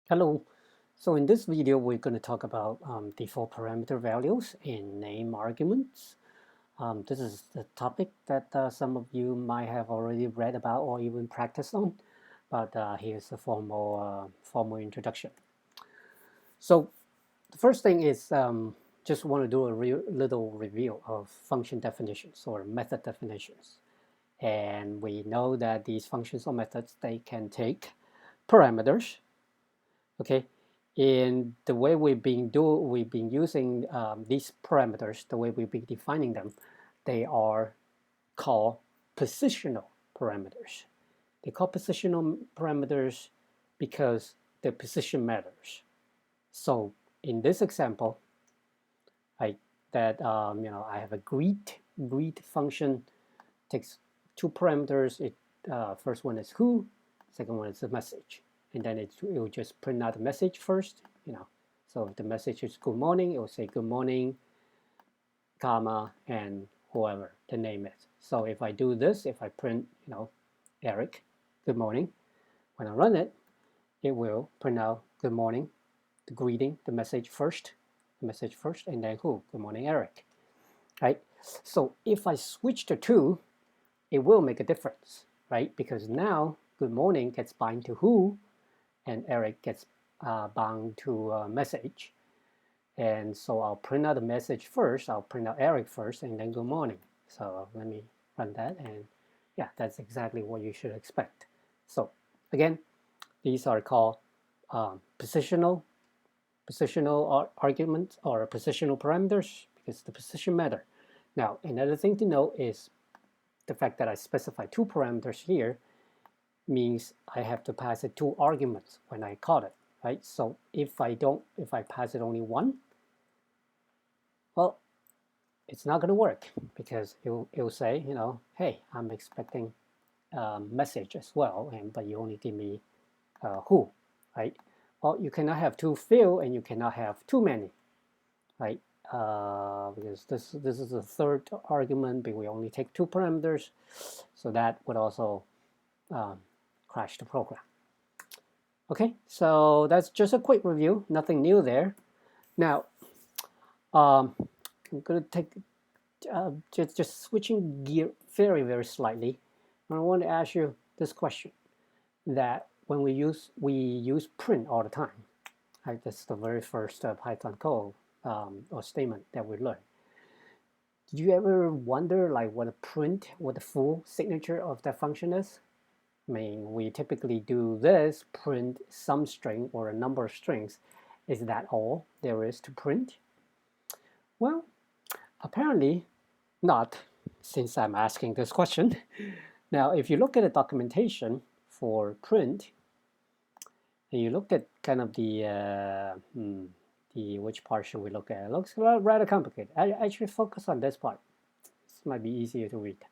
Hello. So in this video, we're going to talk about default parameter values in name arguments. This is the topic that some of you might have already read about or even practiced on, but here's a formal introduction. So the first thing is just want to do a little review of function definitions or method definitions. And we know that these functions or methods, they can take parameters. Okay, in the way we've been using these parameters, the way we've been defining them, they are called positional parameters. They call positional parameters because their position matters. So in this example, I have a greet function, takes two parameters. First one is who, second one is the message. And then it will just print out the message first, So if the message is good morning, it will say good morning, comma, and whoever the name is. So if I do this, if I print, Eric, good morning, when I run it, it will print out good morning, the greeting, the message first, and then who, good morning, Eric, right? So if I switch to two, it will make a difference, right? Because now good morning gets bind to who, and Eric gets bound to a message. And so I'll print out the message first, I'll print out Eric first, and then good morning. So let me run that, and yeah, that's exactly what you should expect. So again, these are called positional arguments or positional parameters because the position matter. Now, another thing to note is the fact that I specify two parameters here means I have to pass it two arguments when I call it, right? So if I pass it only one, well, it's not going to work because it'll say, hey, I'm expecting a message as well, but you only give me who, right? Well, you cannot have too few and you cannot have too many, right? Because this is the third argument, but we only take two parameters, so that would also crash the program. Okay, so that's just a quick review, nothing new there. Now, I'm going to take just switching gear very, very slightly. I want to ask you this question: that when we use print all the time, right? That's the very first Python code or statement that we learned. Did you ever wonder like what the full signature of that function is? I mean, we typically do this, print some string or a number of strings. Is that all there is to print? Well, apparently not, since I'm asking this question. Now, if you look at the documentation for print, and you look at kind of the which part should we look at? It looks rather complicated. I actually focus on this part. This might be easier to read.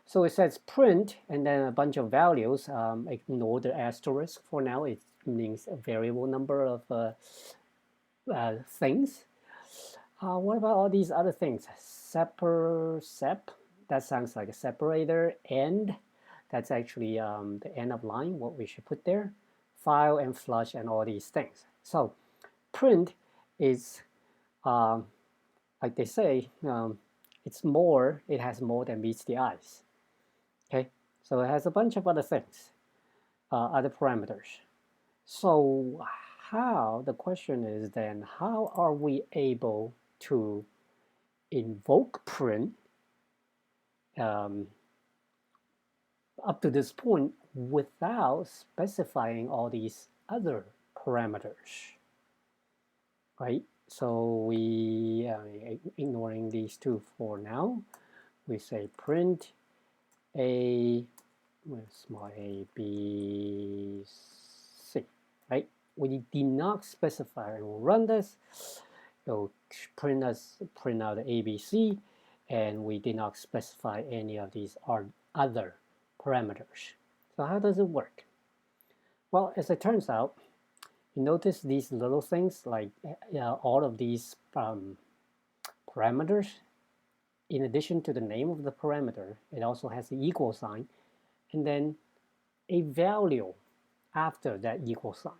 So it says print and then a bunch of values. Ignore the asterisk for now. It means a variable number of things. What about all these other things? Sep, that sounds like a separator. End, that's actually the end of line, what we should put there. File and flush and all these things. So print is, like they say, it has more than meets the eyes. Okay, so it has a bunch of other things, other parameters. So the question is then, how are we able to invoke print up to this point without specifying all these other parameters, right? So we, ignoring these two for now, we say print a, small a, b, c, right? We did not specify, and we'll run this. It'll print out the ABC, and we did not specify any of these other parameters. So how does it work? Well, as it turns out, you notice these little things like all of these parameters. In addition to the name of the parameter, it also has the equal sign and then a value after that equal sign.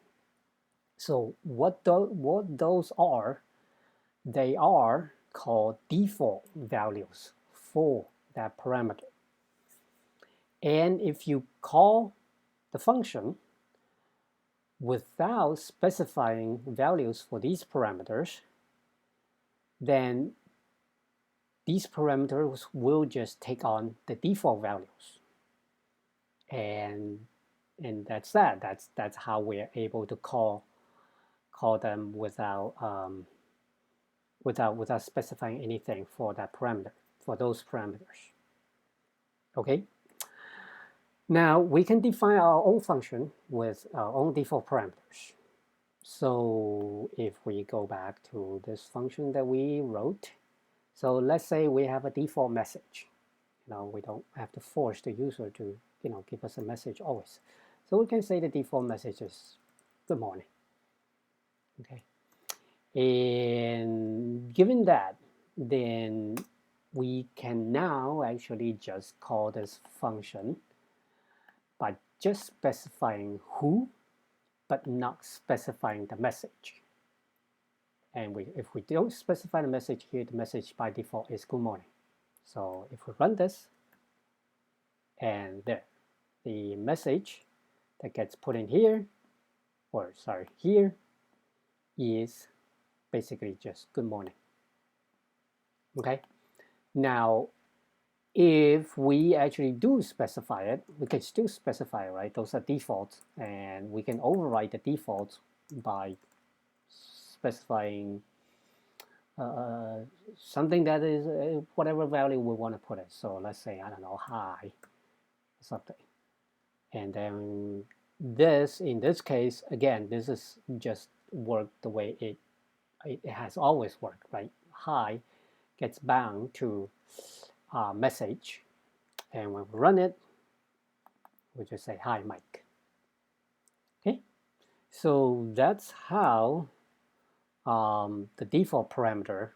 So what those are, they are called default values for that parameter. And if you call the function without specifying values for these parameters, then these parameters will just take on the default values. And that's that. That's how we're able to call them without specifying anything for that parameter, for those parameters. Okay. Now we can define our own function with our own default parameters. So if we go back to this function that we wrote, so let's say we have a default message. We don't have to force the user to give us a message always. So we can say the default message is good morning. Okay. And given that, then we can now actually just call this function by just specifying who, but not specifying the message. And if we don't specify the message here, the message by default is good morning. So if we run this, and there, the message that gets put in here, here, is basically just good morning. Okay. Now, if we actually do specify it, we can still specify, right? Those are defaults, and we can override the defaults by specifying something that is whatever value we want to put it. So let's say, I don't know, hi, something. And then this, in this case, again, this is just work the way it has always worked, right? Hi gets bound to message, and when we run it, we just say hi Mike. Okay, so that's how the default parameter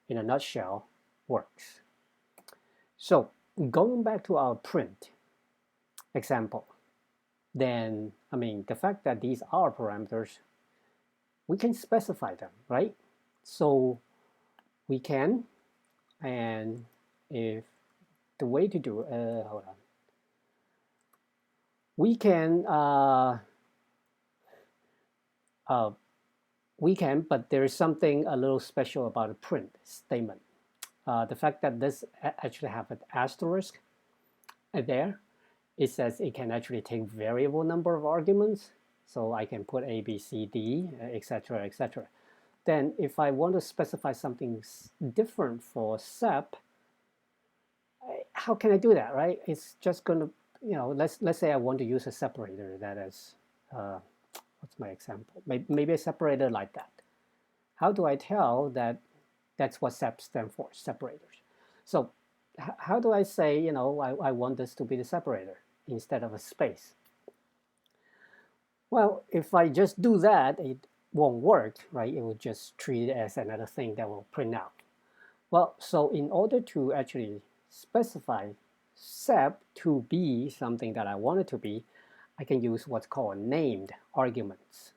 in a nutshell works. So going back to our print example, then the fact that these are parameters, we can specify them, right? So we can, and if the way to do hold on, we can, but there is something a little special about a print statement. The fact that this actually have an asterisk there, it says it can actually take variable number of arguments. So I can put A, B, C, D, etc., etc. Then if I want to specify something different for SEP, how can I do that, right? It's just going to, let's say I want to use a separator that is, what's my example? Maybe a separator like that. How do I tell that that's what SEP stands for, separators? So how do I say, I want this to be the separator instead of a space? Well, if I just do that, it won't work, right? It will just treat it as another thing that will print out. Well, so in order to actually specify SEP to be something that I want it to be, I can use what's called named arguments.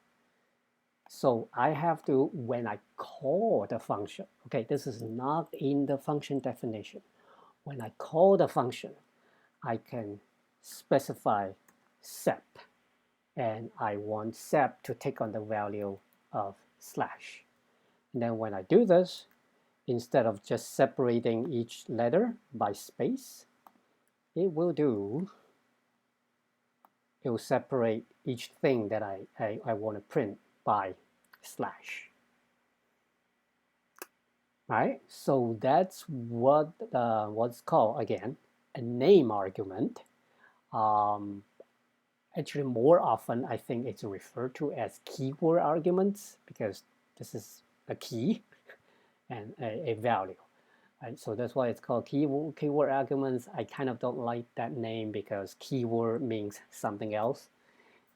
So I have to, when I call the function, okay, this is not in the function definition. When I call the function, I can specify SEP, and I want SEP to take on the value of slash. And then when I do this, instead of just separating each letter by space, it will separate each thing that I want to print by slash. Right? So that's what's called, again, a name argument. Actually, more often, I think it's referred to as keyword arguments, because this is a key and a value. Right? So that's why it's called keyword arguments. I kind of don't like that name because keyword means something else.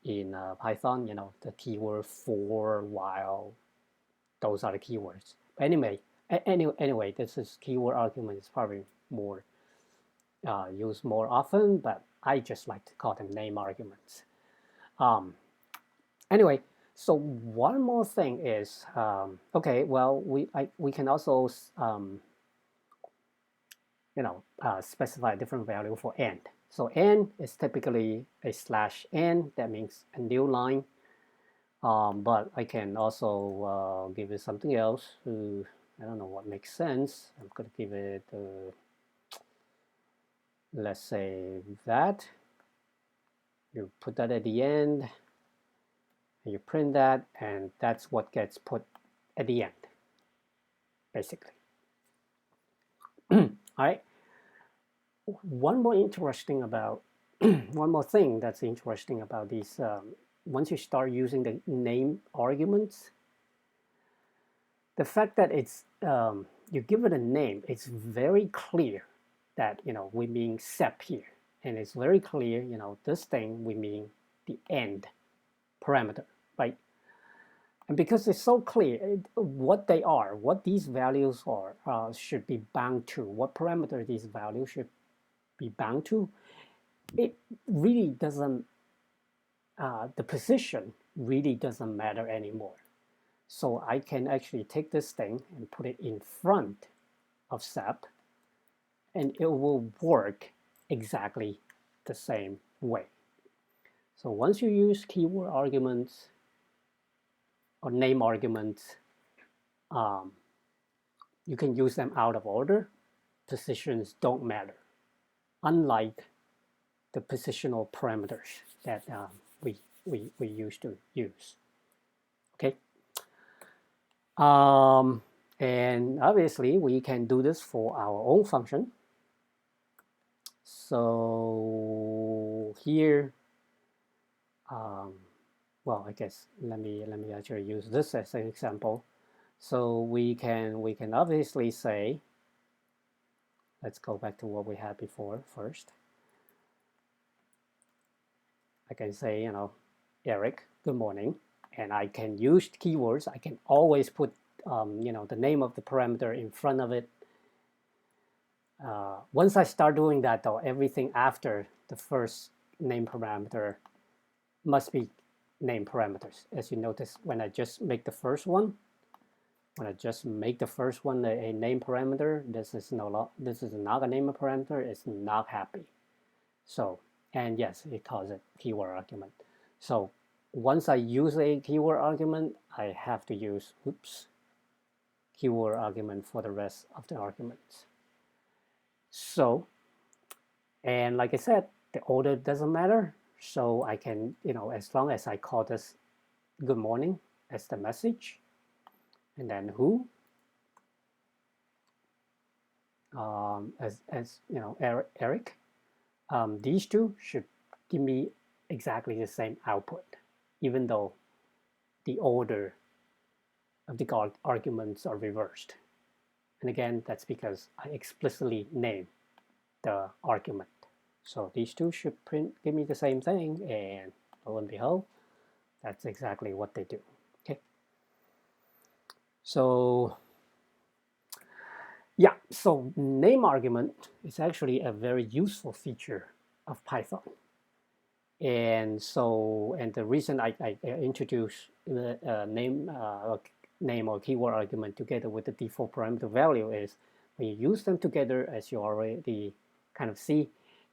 In Python, the keyword for, while, those are the keywords. But anyway, this is keyword argument is probably more used more often, but I just like to call them name arguments. Anyway, So one more thing is, okay, well, we can also specify a different value for n. So n is typically a /n. That means a new line. But I can also give it something else. I don't know what makes sense. I'm going to give it, let's say that. You put that at the end, and you print that, and that's what gets put at the end, basically. All right. One more thing that's interesting about these, once you start using the name arguments, the fact that it's you give it a name, it's very clear that we mean sep here, and it's very clear this thing we mean the end parameter, right? And because it's so clear what they are, what these values are, should be bound to, what parameter these values should be bound to, it really doesn't, the position really doesn't matter anymore. So I can actually take this thing and put it in front of sep, and it will work exactly the same way. So once you use keyword arguments or name arguments, you can use them out of order. Positions don't matter, unlike the positional parameters that we used to use. Okay. And obviously we can do this for our own function. So here, well, I guess let me actually use this as an example. So we can obviously say, let's go back to what we had before first. I can say, Eric, good morning, and I can use keywords. I can always put, the name of the parameter in front of it. Once I start doing that, though, everything after the first name parameter must be name parameters. As you notice, when I just make the first one, a name parameter, this is not a name parameter. It's not happy. So, and yes, it calls it keyword argument. So once I use a keyword argument, I have to use keyword argument for the rest of the arguments. So, and like I said, the order doesn't matter. So I can, as long as I call this good morning as the message, and then who, Eric, these two should give me exactly the same output, even though the order of the arguments are reversed. And again, that's because I explicitly name the argument. So these two should give me the same thing, and lo and behold, that's exactly what they do. Okay. So yeah, so name argument is actually a very useful feature of Python. And the reason I introduce the name or keyword argument together with the default parameter value is when you use them together, as you already kind of see,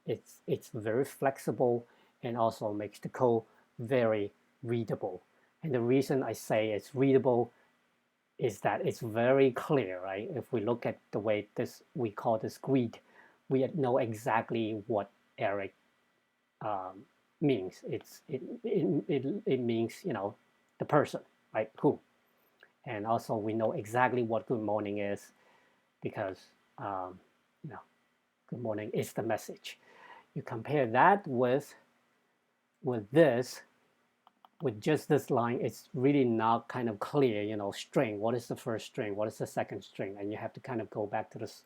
it's very flexible and also makes the code very readable. And the reason I say it's readable is that it's very clear, right? If we look at the way we call this greet, we know exactly what Eric means. It means the person, right? Who, and also we know exactly what good morning is because good morning is the message. You compare that with this. With just this line, it's really not kind of clear, string. What is the first string? What is the second string? And you have to kind of go back to this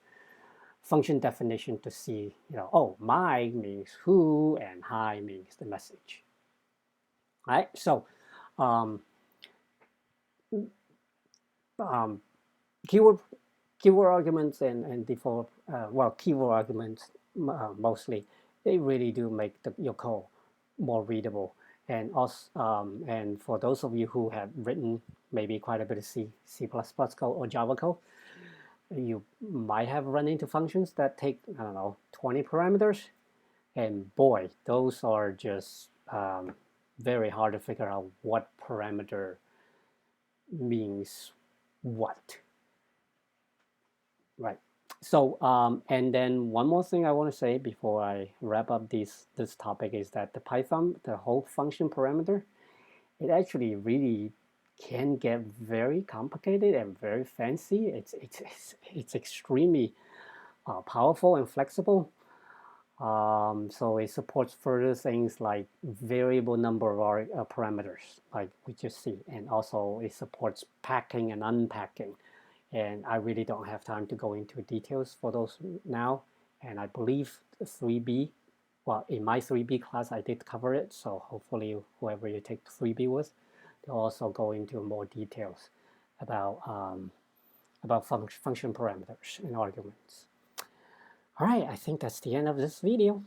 function definition to see, oh, my means who and hi means the message. All right, so keyword arguments and default, keyword arguments mostly, they really do make your code more readable. And also, and for those of you who have written maybe quite a bit of C++ code or Java code, you might have run into functions that take, I don't know, 20 parameters. And boy, those are just very hard to figure out what parameter means what, right? So, and then one more thing I want to say before I wrap up this topic is that the Python, the whole function parameter, it actually really can get very complicated and very fancy. It's extremely powerful and flexible. So it supports further things like variable number of our parameters, like we just see, and also it supports packing and unpacking. And I really don't have time to go into details for those now. And I believe 3B, well, in my 3B class, I did cover it. So hopefully whoever you take 3B with, they'll also go into more details about function parameters and arguments. All right, I think that's the end of this video.